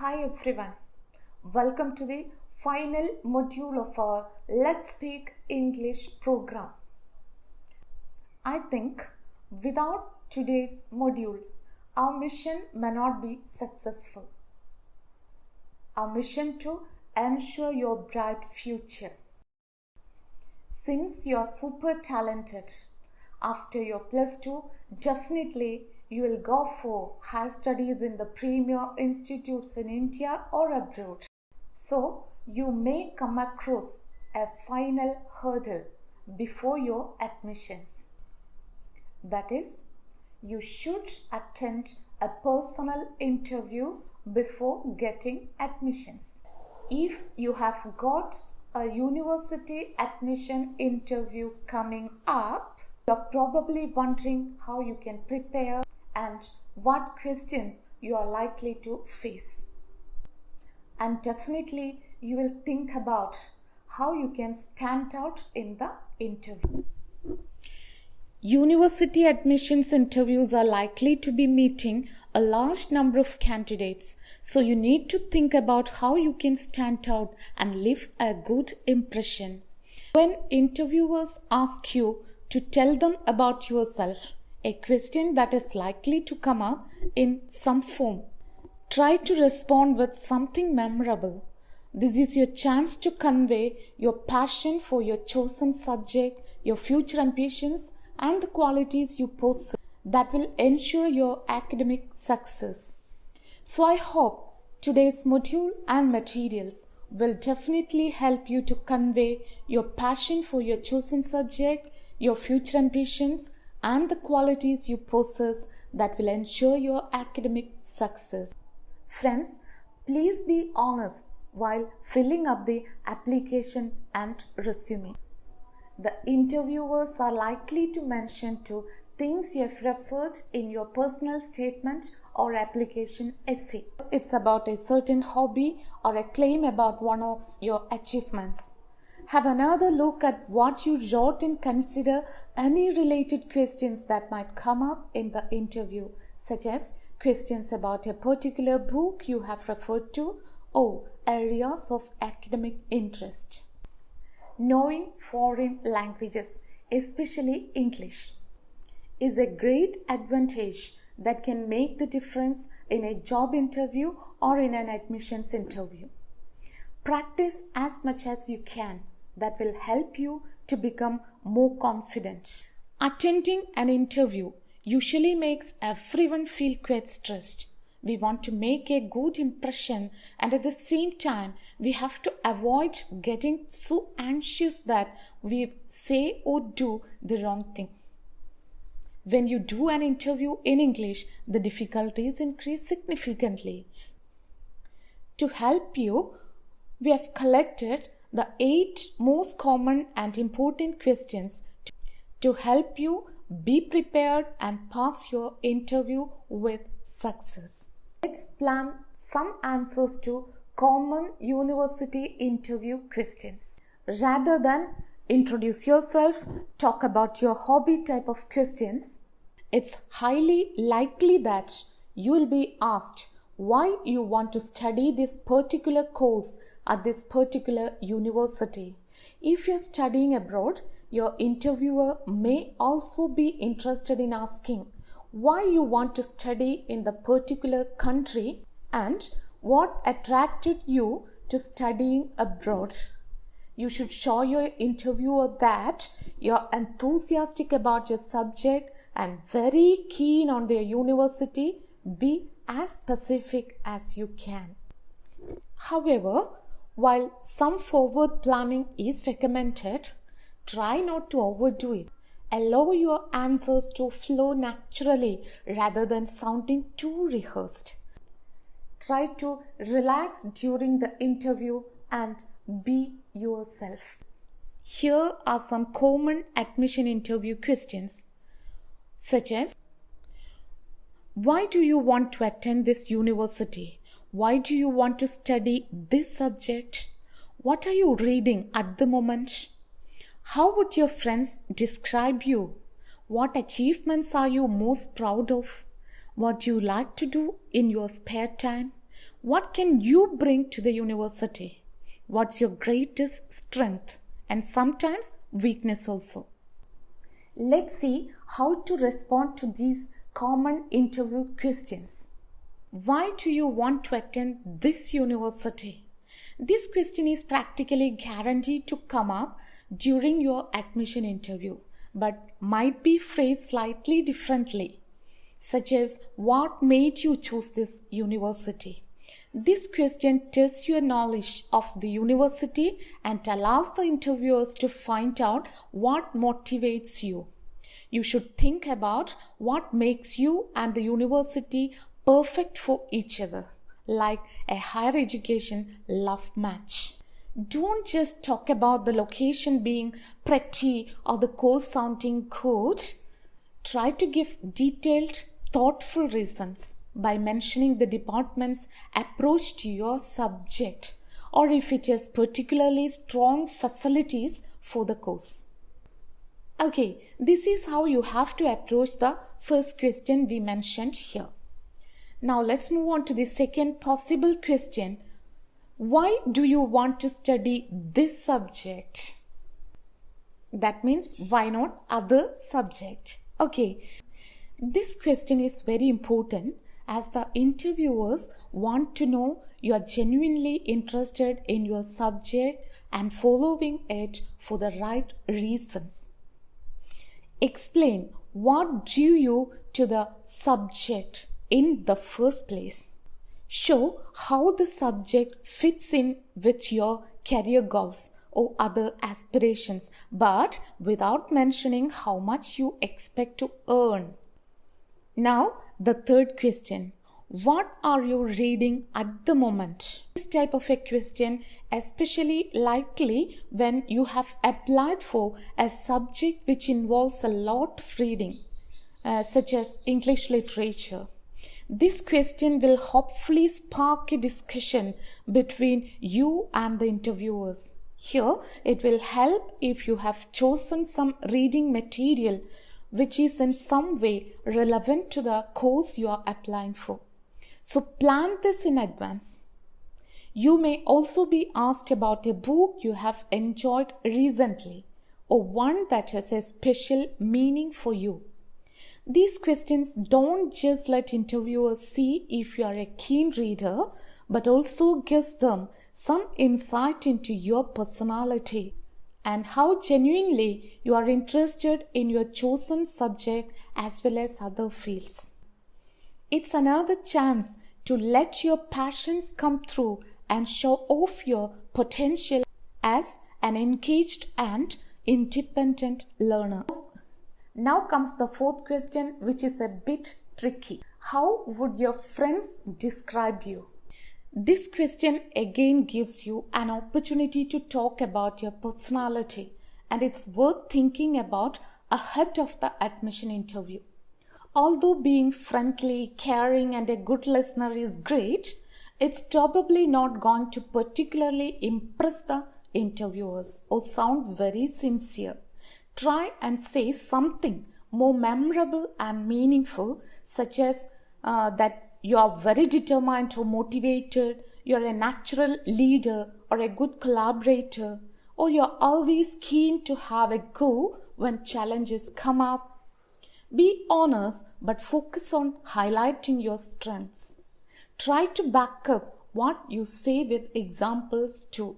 Hi everyone, welcome to the final module of our Let's Speak English program. I think without today's module, our mission may not be successful. Our mission to ensure your bright future. Since you are super talented, after your plus 2, definitely you will go for higher studies in the premier institutes in India or abroad. So you may come across a final hurdle before your admissions. That is, you should attend a personal interview before getting admissions. If you have got a university admission interview coming up, you're probably wondering how you can prepare and what questions you are likely to face. And definitely you will think about how you can stand out in the interview. University admissions interviews are likely to be meeting a large number of candidates, so you need to think about how you can stand out and leave a good impression. When interviewers ask you to tell them about yourself, a question that is likely to come up in some form, try to respond with something memorable. This is your chance to convey your passion for your chosen subject, your future ambitions, and the qualities you possess that will ensure your academic success. So I hope today's module and materials will definitely help you to convey your passion for your chosen subject, your future ambitions, and the qualities you possess that will ensure your academic success. Friends, please be honest while filling up the application and resume. The interviewers are likely to mention to things you have referred in your personal statement or application essay. It's about a certain hobby or a claim about one of your achievements. Have another look at what you wrote and consider any related questions that might come up in the interview, such as questions about a particular book you have referred to or areas of academic interest. Knowing foreign languages, especially English, is a great advantage that can make the difference in a job interview or in an admissions interview. Practice as much as you can. That will help you to become more confident. Attending an interview usually makes everyone feel quite stressed. We want to make a good impression, and at the same time, we have to avoid getting so anxious that we say or do the wrong thing. When you do an interview in English, the difficulties increase significantly. To help you, we have collected the 8 most common and important questions to help you be prepared and pass your interview with success. Let's plan some answers to common university interview questions. Rather than introduce yourself, talk about your hobby type of questions, it's highly likely that you will be asked why you want to study this particular course at this particular university. If you're studying abroad, your interviewer may also be interested in asking why you want to study in the particular country and what attracted you to studying abroad. You should show your interviewer that you're enthusiastic about your subject and very keen on their university. Be as specific as you can. However, while some forward planning is recommended, try not to overdo it. Allow your answers to flow naturally rather than sounding too rehearsed. Try to relax during the interview and be yourself. Here are some common admission interview questions, such as: why do you want to attend this university? Why do you want to study this subject? What are you reading at the moment? How would your friends describe you? What achievements are you most proud of? What do you like to do in your spare time? What can you bring to the university? What's your greatest strength and sometimes weakness also? Let's see how to respond to these common interview questions. Why do you want to attend this university? This question is practically guaranteed to come up during your admission interview, but might be phrased slightly differently, such as what made you choose this university? This question tests your knowledge of the university and allows the interviewers to find out what motivates you. You should think about what makes you and the university perfect for each other, like a higher education love match. Don't just talk about the location being pretty or the course sounding good. Try to give detailed, thoughtful reasons by mentioning the department's approach to your subject, or if it has particularly strong facilities for the course. Okay, this is how you have to approach the first question we mentioned here. Now let's move on to the second possible question. Why do you want to study this subject? That means why not other subject? Okay, this question is very important as the interviewers want to know you are genuinely interested in your subject and following it for the right reasons. Explain what drew you to the subject in the first place. Show how the subject fits in with your career goals or other aspirations, but without mentioning how much you expect to earn. Now, the third question. What are you reading at the moment? This type of a question especially likely when you have applied for a subject which involves a lot of reading, such as English literature. This question will hopefully spark a discussion between you and the interviewers. Here, it will help if you have chosen some reading material which is in some way relevant to the course you are applying for. So plan this in advance. You may also be asked about a book you have enjoyed recently or one that has a special meaning for you. These questions don't just let interviewers see if you are a keen reader, but also gives them some insight into your personality and how genuinely you are interested in your chosen subject as well as other fields. It's another chance to let your passions come through and show off your potential as an engaged and independent learner. Now comes the fourth question, which is a bit tricky. How would your friends describe you? This question again gives you an opportunity to talk about your personality, and it's worth thinking about ahead of the admission interview. Although being friendly, caring, and a good listener is great, it's probably not going to particularly impress the interviewers or sound very sincere. Try and say something more memorable and meaningful, such as that you are very determined or motivated, you're a natural leader or a good collaborator, or you're always keen to have a go when challenges come up. Be honest, but focus on highlighting your strengths. Try to back up what you say with examples too.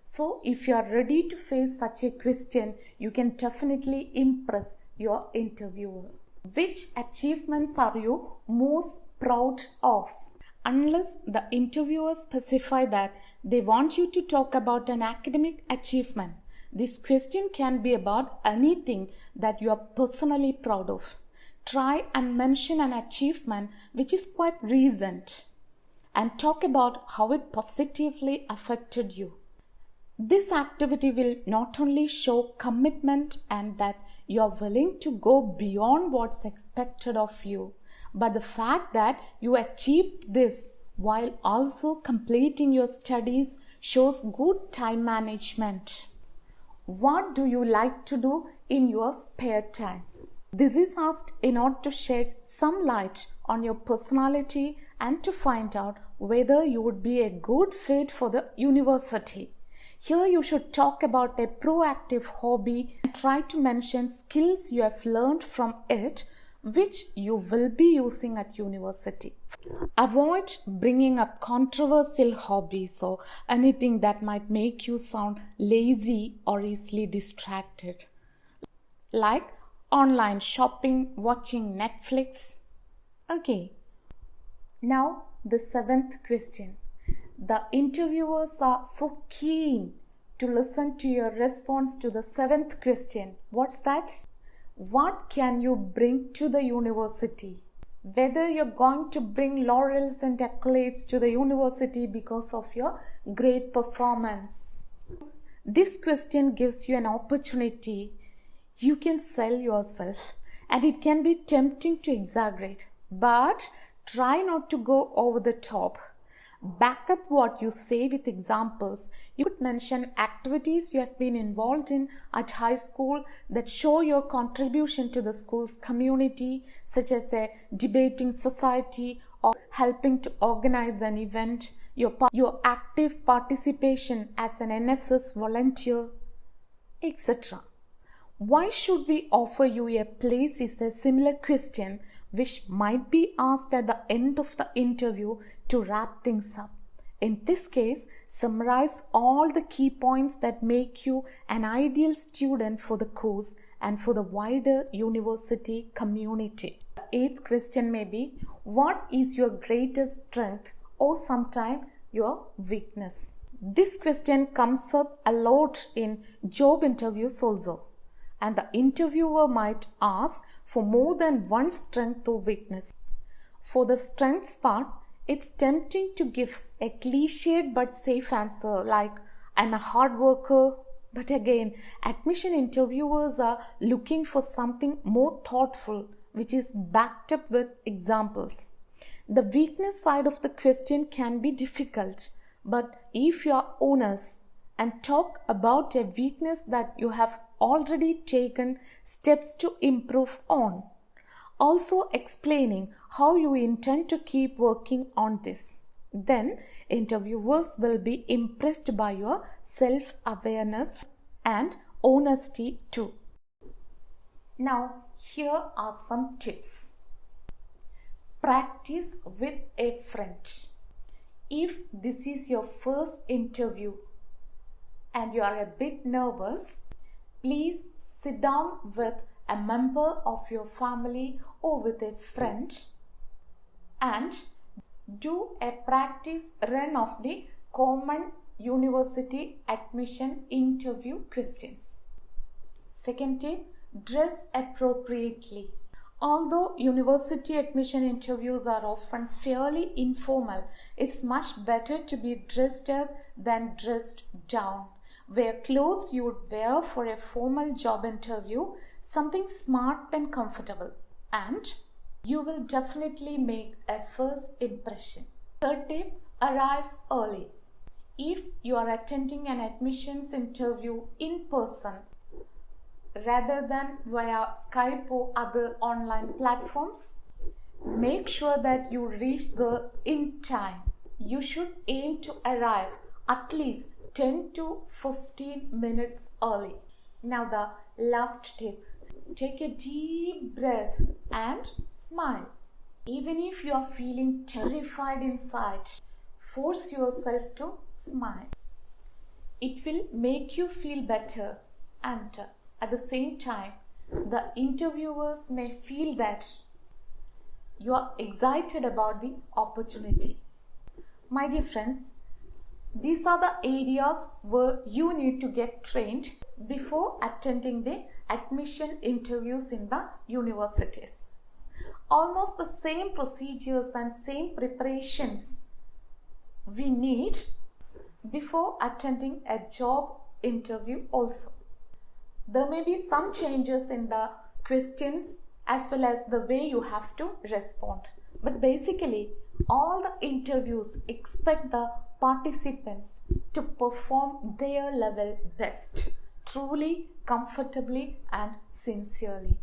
So, if you are ready to face such a question, you can definitely impress your interviewer. Which achievements are you most proud of? Unless the interviewer specify that they want you to talk about an academic achievement, this question can be about anything that you are personally proud of. Try and mention an achievement which is quite recent and talk about how it positively affected you. This activity will not only show commitment and that you are willing to go beyond what's expected of you, but the fact that you achieved this while also completing your studies shows good time management. What do you like to do in your spare times? This is asked in order to shed some light on your personality and to find out whether you would be a good fit for the university. Here you should talk about a proactive hobby and try to mention skills you have learned from it which you will be using at university. Avoid bringing up controversial hobbies or anything that might make you sound lazy or easily distracted, like online shopping, watching Netflix. Okay, now the seventh question. The interviewers are so keen to listen to your response to the seventh question. What's that? What can you bring to the university? Whether you're going to bring laurels and accolades to the university because of your great performance. This question gives you an opportunity. You can sell yourself, and it can be tempting to exaggerate, but try not to go over the top. Back up what you say with examples. You could mention activities you have been involved in at high school that show your contribution to the school's community, such as a debating society or helping to organize an event, your active participation as an NSS volunteer, etc. Why should we offer you a place is a similar question which might be asked at the end of the interview to wrap things up. In this case, summarize all the key points that make you an ideal student for the course and for the wider university community. The eighth question may be, what is your greatest strength or sometimes your weakness? This question comes up a lot in job interviews also, and the interviewer might ask for more than one strength or weakness. For the strengths part, it's tempting to give a cliched but safe answer like, I'm a hard worker. But again, admission interviewers are looking for something more thoughtful, which is backed up with examples. The weakness side of the question can be difficult, but if you are honest and talk about a weakness that you have already taken steps to improve on, also explaining how you intend to keep working on this, then interviewers will be impressed by your self-awareness and honesty too. Now, here are some tips. Practice with a friend. If this is your first interview and you are a bit nervous, please sit down with a member of your family or with a friend and do a practice run of the common university admission interview questions. Second tip, dress appropriately. Although university admission interviews are often fairly informal, it's much better to be dressed up than dressed down. Wear clothes you would wear for a formal job interview, something smart and comfortable, and you will definitely make a first impression. Third tip, arrive early. If you are attending an admissions interview in person rather than via Skype or other online platforms, make sure that you reach there in time. You should aim to arrive at least 10 to 15 minutes early. Now the last tip, take a deep breath and smile. Even if you are feeling terrified inside, force yourself to smile. It will make you feel better, and at the same time, the interviewers may feel that you are excited about the opportunity. My dear friends, these are the areas where you need to get trained before attending the admission interviews in the universities. Almost the same procedures and same preparations we need before attending a job interview also. There may be some changes in the questions as well as the way you have to respond. But basically, all the interviews expect the participants to perform their level best, truly, comfortably and sincerely.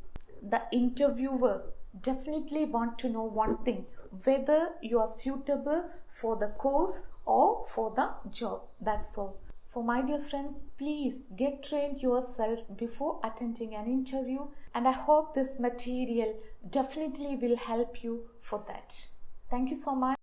The interviewer definitely want to know one thing, whether you are suitable for the course or for the job. That's all. So my dear friends, please get trained yourself before attending an interview, and I hope this material definitely will help you for that. Thank you so much.